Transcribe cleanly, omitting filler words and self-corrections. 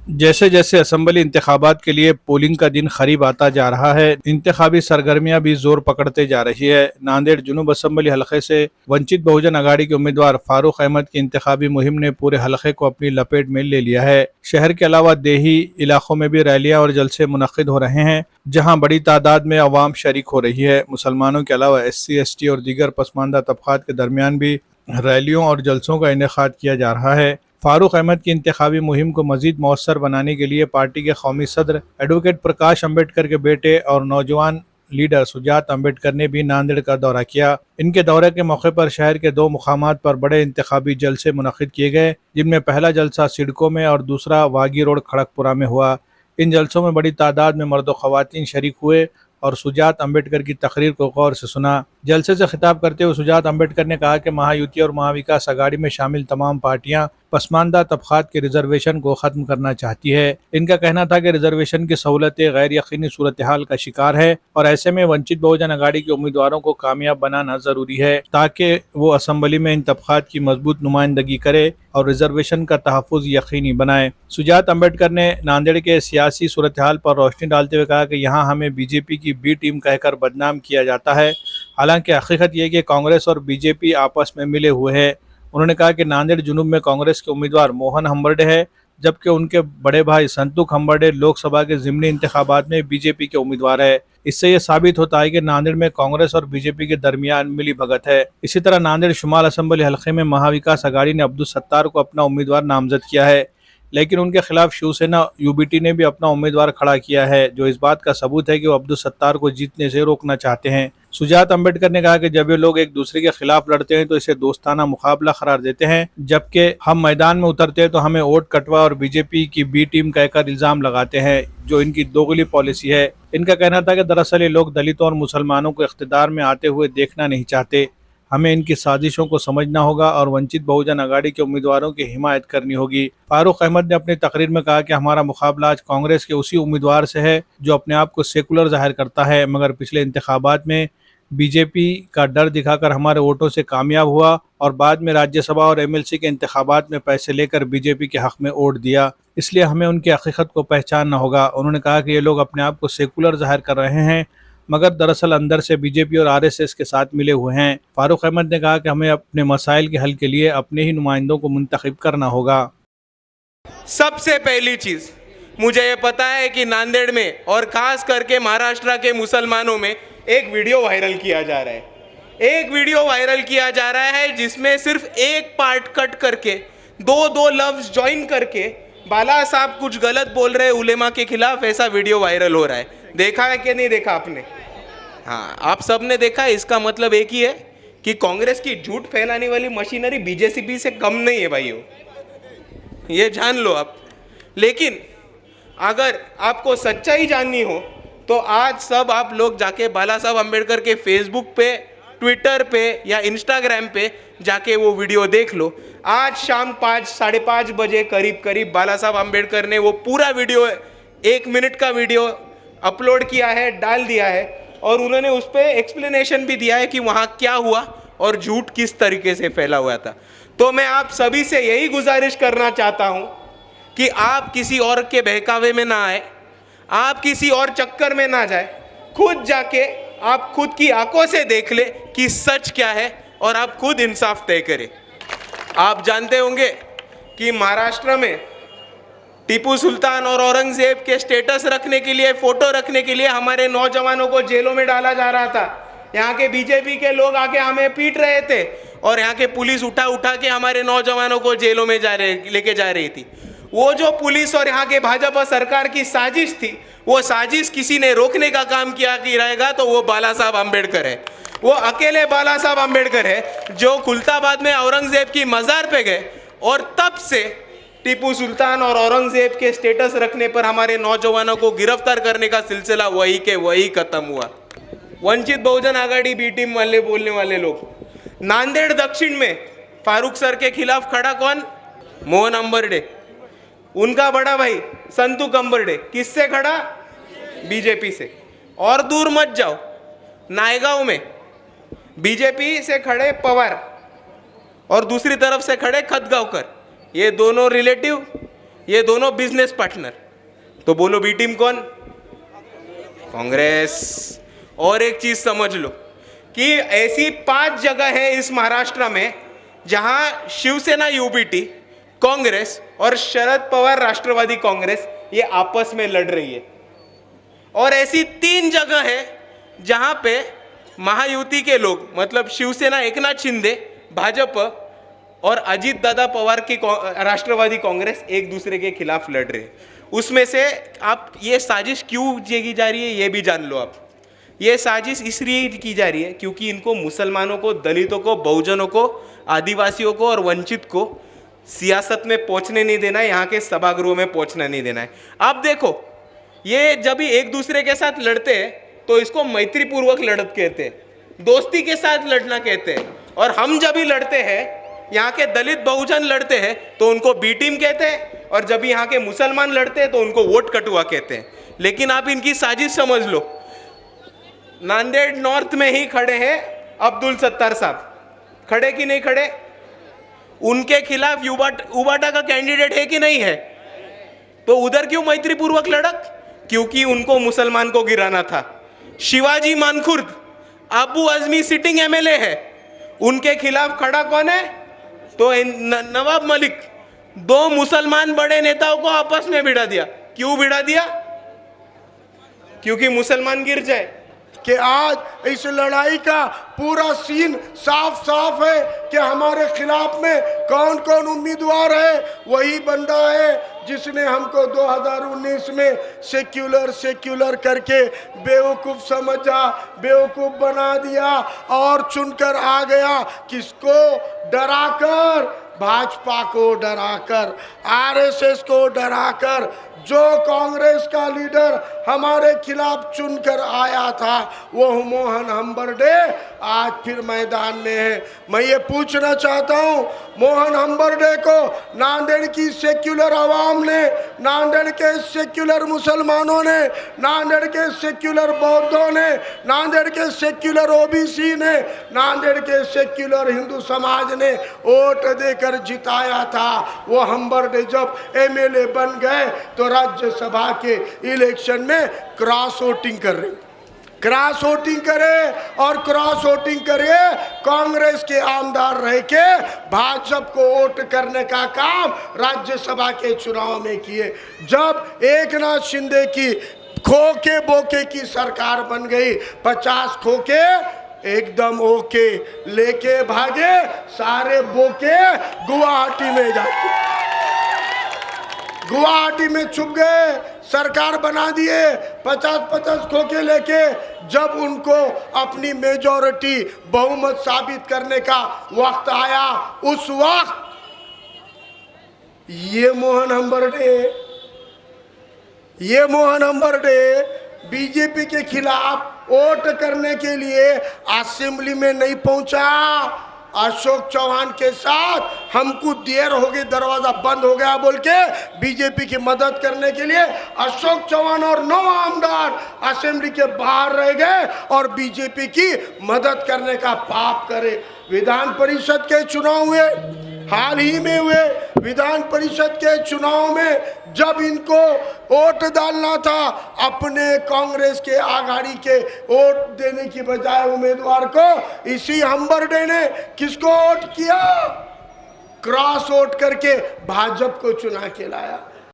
जैसे जैसे असम्बली इंतखाबात के लिए पोलिंग का दिन करीब आता जा रहा है, इंतखाबी सरगर्मियां भी जोर पकड़ते जा रही है। नांदेड़ जुनूब असम्बली हलके से वंचित बहुजन अघाड़ी के उम्मीदवार फारूक अहमद की इंतखाबी मुहिम ने पूरे हलके को अपनी लपेट में ले लिया है। शहर के अलावा देही इलाकों में भी रैलियां और जलसे मुनक्किद हो रहे हैं, जहां बड़ी तादाद में अवाम शरीक हो रही है। मुसलमानों के अलावा SC ST और दीगर पसमानदा तबकात के दरमियान भी रैलियों और जलसों का इनेकाद किया जा रहा है। फारूक अहमद की इंतखाबी मुहिम को मजीद मौसर बनाने के लिए पार्टी के कौमी सदर एडवोकेट प्रकाश अम्बेडकर के बेटे और नौजवान लीडर सुजात अम्बेडकर ने भी नांदेड़ का दौरा किया। इनके दौरे के मौके पर शहर के 2 मुकामात पर बड़े इंतखाबी जलसे मुनक्किद किए गए, जिनमें पहला जलसा सिडको में और दूसरा वागी रोड खड़गपुरा में हुआ। इन जलसों में बड़ी तादाद में मर्द व ख़वातीन शरीक हुए और सुजात अम्बेडकर की तकरीर को गौर से सुना। जलसे से खिताब करते हुए सुजात अम्बेडकर ने कहा कि महायुति और महाविकास अघाड़ी में शामिल तमाम पार्टियां पसमानदा तबकात के रिजर्वेशन को ख़त्म करना चाहती है। इनका कहना था कि रिजर्वेशन की सहूलतें गैर यकीनी सूरत हाल का शिकार है और ऐसे में वंचित बहुजन अघाड़ी के उम्मीदवारों को कामयाब बनाना जरूरी है, ताकि वो असम्बली में इन तबकात की मजबूत नुमाइंदगी करे और रिजर्वेशन का तहफ़्फ़ुज़ यकीनी बनाए। सुजात अम्बेडकर ने नांदेड़ के सियासी सूरत हाल पर रोशनी डालते हुए कहा कि यहाँ हमें BJP की B टीम कहकर बदनाम किया जाता है, हालांकि हकीकत ये कि कांग्रेस और BJP आपस में मिले हुए हैं। उन्होंने कहा कि नांदेड़ जुनूब में कांग्रेस के उम्मीदवार मोहन हम्बर्डे है, जबकि उनके बड़े भाई संतुक हम्बर्डे लोकसभा के ज़िमनी इंतखाबात में BJP के उम्मीदवार है। इससे ये साबित होता है कि नांदेड़ में कांग्रेस और BJP के दरमियान मिली भगत है। इसी तरह नांदेड़ शुमाल असम्बली हल्के में महाविकास अघाड़ी ने अब्दुल सत्तार को अपना उम्मीदवार नामजद किया है, लेकिन उनके खिलाफ शिवसेना UBT ने भी अपना उम्मीदवार खड़ा किया है, जो इस बात का सबूत है कि वो अब्दुल सत्तार को जीतने से रोकना चाहते हैं। सुजात अम्बेडकर ने कहा कि जब ये लोग एक दूसरे के खिलाफ लड़ते हैं तो इसे दोस्ताना मुकाबला करार देते हैं, जबकि हम मैदान में उतरते हैं तो हमें वोट कटवा और BJP की B टीम कहकर इल्ज़ाम लगाते हैं, जो इनकी दोगली पॉलिसी है। इनका कहना था कि दरअसल ये लोग दलितों और मुसलमानों को इख्तिदार में आते हुए देखना नहीं चाहते। हमें इनकी साजिशों को समझना होगा और वंचित बहुजन अघाड़ी के उम्मीदवारों की हिमायत करनी होगी। फारूक अहमद ने अपनी तकरीर में कहा कि हमारा मुकाबला आज कांग्रेस के उसी उम्मीदवार से है जो अपने आप को सेकुलर जाहिर करता है, मगर पिछले इंतखाबात में BJP का डर दिखाकर हमारे वोटों से कामयाब हुआ और बाद में राज्यसभा और MLC के इंतखाबात में पैसे लेकर BJP के हक़ में वोट दिया। इसलिए हमें उनकी हकीकत को पहचानना होगा। उन्होंने कहा कि ये लोग अपने आप को सेकुलर जाहिर कर रहे हैं, मगर दरअसल अंदर से BJP और RSS के साथ मिले हुए हैं। फारूक अहमद ने कहा कि हमें अपने मसाइल के हल के लिए अपने ही नुमाइंदों को मुंतखब करना होगा। सबसे पहली चीज मुझे ये पता है कि नांदेड़ में और खास करके महाराष्ट्र के मुसलमानों में एक वीडियो वायरल किया जा रहा है। एक वीडियो वायरल किया जा रहा है जिसमें सिर्फ एक पार्ट कट करके दो लफ्ज ज्वाइन करके बाला साहब कुछ गलत बोल रहे हैं उलेमा के खिलाफ, ऐसा वीडियो वायरल हो रहा है। देखा है कि नहीं देखा आपने? हाँ, आप सब ने देखा है। इसका मतलब एक ही है कि कांग्रेस की झूठ फैलाने वाली मशीनरी BJP से कम नहीं है भाइयों, ये जान लो आप। लेकिन अगर आपको सच्चाई जाननी हो तो आज सब आप लोग जाके बाला साहब अम्बेडकर के फेसबुक पे, ट्विटर पे या इंस्टाग्राम पे जाके वो वीडियो देख लो। आज शाम 5 साढ़े 5 बजे करीब बाला साहब अम्बेडकर ने वो पूरा वीडियो 1 मिनट का वीडियो अपलोड किया है, डाल दिया है, और उन्होंने उस पर एक्सप्लेनेशन भी दिया है कि वहाँ क्या हुआ और झूठ किस तरीके से फैला हुआ था। तो मैं आप सभी से यही गुजारिश करना चाहता हूँ कि आप किसी और के बहकावे में ना आए, आप किसी और चक्कर में ना जाए। खुद जाके आप खुद की आंखों से देख ले कि सच क्या है और आप खुद इंसाफ तय करें। आप जानते होंगे कि महाराष्ट्र में टीपू सुल्तान और औरंगजेब के स्टेटस रखने के लिए, फोटो रखने के लिए हमारे नौजवानों को जेलों में डाला जा रहा था। यहाँ के BJP के लोग आके हमें पीट रहे थे और यहाँ के पुलिस उठा के हमारे नौजवानों को जेलों में लेके जा रही थी। वो जो पुलिस और यहाँ के भाजपा सरकार की साजिश थी, वो साजिश किसी ने रोकने का काम किया कि रहेगा तो वो बाला साहब अम्बेडकर है। वो अकेले बाला साहब अम्बेडकर है जो खुलताबाद में औरंगजेब की मज़ार पे गए और तब से टीपू सुल्तान और औरंगजेब के स्टेटस रखने पर हमारे नौजवानों को गिरफ्तार करने का सिलसिला वही के वही खत्म हुआ। वंचित बहुजन आघाड़ी B टीम वाले बोलने वाले लोग, नांदेड़ दक्षिण में फारूक सर के खिलाफ खड़ा कौन? मोहन हम्बर्डे। उनका बड़ा भाई संतु हम्बर्डे किससे खड़ा? BJP से। और दूर मत जाओ, नायगांव में BJP से खड़े पवार और दूसरी तरफ से खड़े खतगांवकर। ये दोनों रिलेटिव ये दोनों बिजनेस पार्टनर। तो बोलो बी टीम कौन? कांग्रेस। और एक चीज समझ लो कि ऐसी 5 जगह है इस महाराष्ट्र में जहां शिवसेना यूबीटी, कांग्रेस और शरद पवार राष्ट्रवादी कांग्रेस ये आपस में लड़ रही है। और ऐसी 3 जगह है जहां पे महायुति के लोग, मतलब शिवसेना एकनाथ शिंदे, भाजपा और अजीत दादा पवार की राष्ट्रवादी कांग्रेस एक दूसरे के खिलाफ लड़ रहे हैं। उसमें से आप ये साजिश क्यों की जा रही है ये भी जान लो। आप ये साजिश इसलिए की जा रही है क्योंकि इनको मुसलमानों को, दलितों को, बहुजनों को, आदिवासियों को और वंचित को सियासत में पहुंचने नहीं देना है, यहाँ के सभागृहों में पहुंचना नहीं देना है। आप देखो, ये जब भी एक दूसरे के साथ लड़ते हैं तो इसको मैत्रीपूर्वक लड़त कहते हैं, दोस्ती के साथ लड़ना कहते हैं। और हम जब भी लड़ते हैं, यहाँ के दलित बहुजन लड़ते हैं तो उनको बी टीम कहते हैं, और जब यहाँ के मुसलमान लड़ते हैं तो उनको वोट कटुआ कहते हैं। लेकिन आप इनकी साजिश समझ लो। नांदेड़ नॉर्थ में ही खड़े हैं अब्दुल सत्तार साहब, खड़े कि नहीं खड़े? उनके खिलाफ उबाटा का कैंडिडेट है कि नहीं है? तो उधर क्यों मैत्रीपूर्वक लड़त? क्योंकि उनको मुसलमान को गिराना था। शिवाजी मानखुर्द, अबू आजमी सिटिंग एमएलए है, उनके खिलाफ खड़ा कौन है? तो नवाब मलिक। 2 मुसलमान बड़े नेताओं को आपस में भिड़ा दिया। क्यों भिड़ा दिया? क्योंकि मुसलमान गिर जाए। कि आज इस लड़ाई का पूरा सीन साफ साफ है कि हमारे खिलाफ में कौन कौन उम्मीदवार है। वही बंदा है जिसने हमको 2019 में सेक्युलर करके बेवकूफ़ समझा, बेवकूफ़ बना दिया और चुनकर आ गया। किसको डराकर? भाजपा को डराकर, आरएसएस को डराकर। जो कांग्रेस का लीडर हमारे खिलाफ चुनकर आया था वो मोहन हम्बर्डे आज फिर मैदान में है। मैं ये पूछना चाहता हूँ, मोहन हम्बर्डे को नांदेड़ की सेक्युलर आवाम ने, नांदेड़ के सेक्युलर मुसलमानों ने, नांदेड़ के सेक्युलर बौद्धों ने, नांदेड़ के सेक्युलर ओबीसी ने, नांदेड़ के सेक्युलर हिंदू समाज ने वोट देकर जिताया था। वो हम्बर्डे जब एमएलए बन गए तो राज्यसभा के इलेक्शन में क्रॉस वोटिंग कर रहे, क्रॉस वोटिंग करे और क्रॉस वोटिंग करे कांग्रेस के आमदार रह के भाजपा को वोट करने का काम राज्यसभा के चुनाव में किए। जब एकनाथ शिंदे की खोके बोके की सरकार बन गई, 50 खोके एकदम ओके लेके भागे, सारे बोके गुवाहाटी में जाके गुवाहाटी में छुप गए, सरकार बना दिए 50-50 खोके लेके। जब उनको अपनी मेजॉरिटी बहुमत साबित करने का वक्त आया, उस वक्त ये मोहन हम्बर्डे बीजेपी के खिलाफ वोट करने के लिए असेंबली में नहीं पहुंचा। अशोक चौहान के साथ हमको देर हो गई, दरवाजा बंद हो गया बोल के बीजेपी की मदद करने के लिए अशोक चौहान और 9 आमदार असेंबली के बाहर रह गए और बीजेपी की मदद करने का पाप करे। विधान परिषद के चुनाव हुए, हाल ही में हुए विधान परिषद के चुनाव में जब इनको वोट डालना था, अपने कांग्रेस के आघाड़ी के वोट देने की बजाय उम्मीदवार को, इसी हम्बर्डे ने किसको वोट किया? क्रॉस वोट करके भाजपा को चुना के लाया।